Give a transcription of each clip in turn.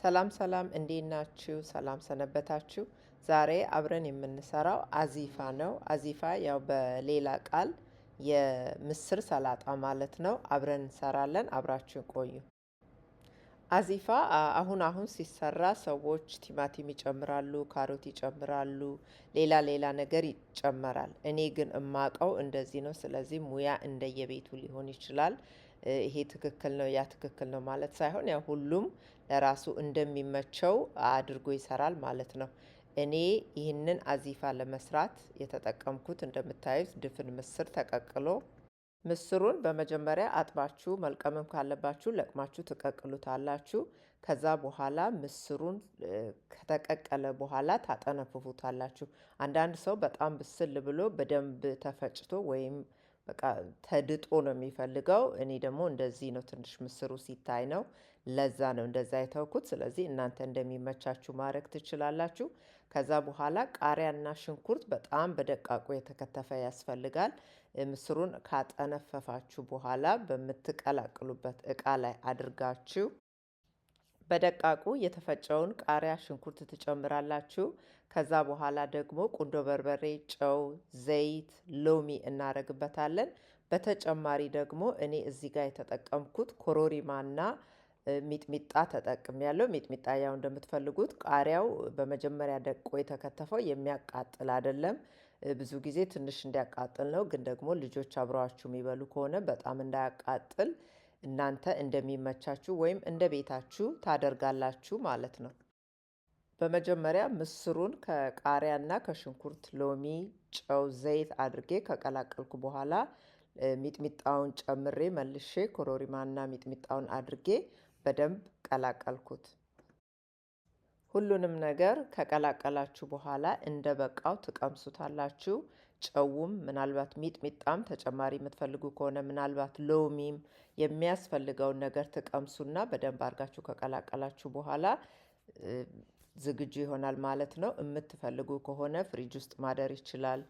ሰላም ሰላም እንዴት ናችሁ? ሰላም ሰነበታችሁ? ዛሬ አብረን የምንሰራው አዚፋ ነው። አዚፋ ያው በሌላ ቃል የምስር ሰላጣ ማለት ነው። አብረን እንሰራለን። አብራችሁን ቆዩ። አዚፋ አሁን ሲሰራ ሰዎች ቲማቲም ይጨምራሉ፣ ካሮት ይጨምራሉ፣ ሌላ ነገር ይጨመራል። እኔ ግን እማቀው እንደዚህ ነው። ስለዚህ ሙያ እንደየቤቱ ሊሆን ይችላል። ይሄ ትክክል ነው ያ ትክክል ነው ማለት ሳይሆን ያው ሁሉም ለራሱ እንደሚመቸው አድርጎ ይሰራል ማለት ነው። እኔ ይህንን አዚፋ ለመስራት የተጠቀምኩት እንደምታዩት ድፍን ምስር ተቀቅሎ ምስሩን በመጀመሪያ አጥባችሁ መልቀምም ካለባችሁ ለቅማችሁ ትቀቅሉታላችሁ። ከዛ በኋላ ምስሩን ከተቀቀለ በኋላ ታጠነፍፉታላችሁ። አንዳንድ ሰው በጣም ብስል ብሎ በደንብ ተፈጭቶ ወይም በቃ ተድጦ ነው የሚፈልገው። እኔ ደግሞ እንደዚህ ነው፣ ትንሽ ምስሩ ሲታይ ነው። ለዛ ነው እንደዛ የተውኩት። ስለዚህ እናንተ እንደሚመቻችሁ ማድረግ ትችላላችሁ። ከዛ በኋላ ቃሪያና ሽንኩርት በጣም በደቃቁ የተከተፈ ያስፈልጋል። ምስሩን ካጠነፈፋችሁ በኋላ በምትቀላቅሉበት እቃ ላይ አድርጋችሁ በደቃቁ የተፈጨውን ቃሪያ ሽንኩርት ትጨምራላችሁ። ከዛ በኋላ ደግሞ ቁንዶ በርበሬ፣ ጨው፣ ዘይት፣ ሎሚ እናረግበታለን። በተጨማሪ ደግሞ እኔ እዚህ ጋር የተጠቀምኩት ኮሮሪማና ሚጥሚጣ ተጠቅሜያለሁ። ሚጥሚጣ ያው እንደምትፈልጉት። ቃሪያው በመጀመሪያ ደቆ የተከተፈው የሚያቃጥል አይደለም። ብዙ ጊዜ ትንሽ እንዲያቃጥል ነው። ግን ደግሞ ልጆች አብረዋችሁ የሚበሉ ከሆነ በጣም እንዳያቃጥል እናንተ እንደሚመቻችሁ ወይም እንደ ቤታችሁ ታደርጋላችሁ ማለት ነው። በመጀመሪያ ምስሩን ከቃሪያና ከሽንኩርት፣ ሎሚ፣ ጨው፣ ዘይት አድርጌ ከቀላቀልኩ በኋላ ሚጥሚጣውን ጨምሬ መልሼ ኮሮሪማና ሚጥሚጣውን አድርጌ በደንብ ቀላቀልኩት። ሁሉንም ነገር ከቀላቀላችሁ በኋላ እንደ በቃው ትቀምሱታላችሁ። ጨውም ምናልባት ሚጥሚጣም ተጨማሪ የምትፈልጉ ከሆነ ምናልባት ሎሚም የሚያስፈልገውን ነገር ትቀምሱና በደንብ አድርጋችሁ ከቀላቀላችሁ በኋላ ዝግጁ ይሆናል ማለት ነው። የምትፈልጉ ከሆነ ፍሪጅ ውስጥ ማደር ይችላል።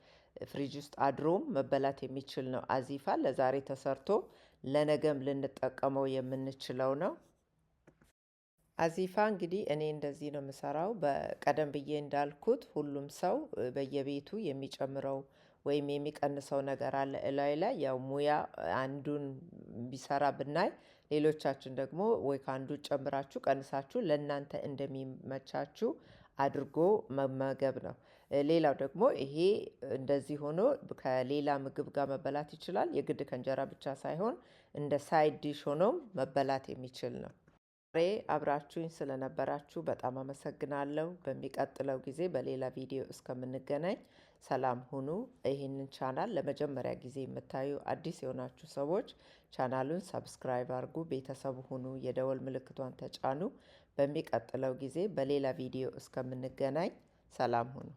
ፍሪጅ ውስጥ አድሮም መበላት የሚችል ነው። አዚፋ ለዛሬ ተሰርቶ ለነገም ልንጠቀመው የምንችለው ነው። አዚፋ እንግዲህ እኔ እንደዚህ ነው የምሰራው። በቀደም ብዬ እንዳልኩት ሁሉም ሰው በየቤቱ የሚጨምረው ወይም የሚቀንሰው ነገር አለ እላይ ላይ። ያው ሙያ አንዱን ቢሰራ ብናይ፣ ሌሎቻችን ደግሞ ወይ ከአንዱ ጨምራችሁ ቀንሳችሁ ለእናንተ እንደሚመቻችሁ አድርጎ መመገብ ነው። ሌላው ደግሞ ይሄ እንደዚህ ሆኖ ከሌላ ምግብ ጋር መበላት ይችላል። የግድ ከእንጀራ ብቻ ሳይሆን እንደ ሳይድ ዲሽ ሆኖም መበላት የሚችል ነው። ዛሬ አብራችሁኝ ስለነበራችሁ በጣም አመሰግናለሁ። በሚቀጥለው ጊዜ በሌላ ቪዲዮ እስከምንገናኝ ሰላም ሁኑ። ይህንን ቻናል ለመጀመሪያ ጊዜ የምታዩ አዲስ የሆናችሁ ሰዎች ቻናሉን ሰብስክራይብ አድርጉ፣ ቤተሰብ ሁኑ፣ የደወል ምልክቷን ተጫኑ። በሚቀጥለው ጊዜ በሌላ ቪዲዮ እስከምንገናኝ ሰላም ሁኑ።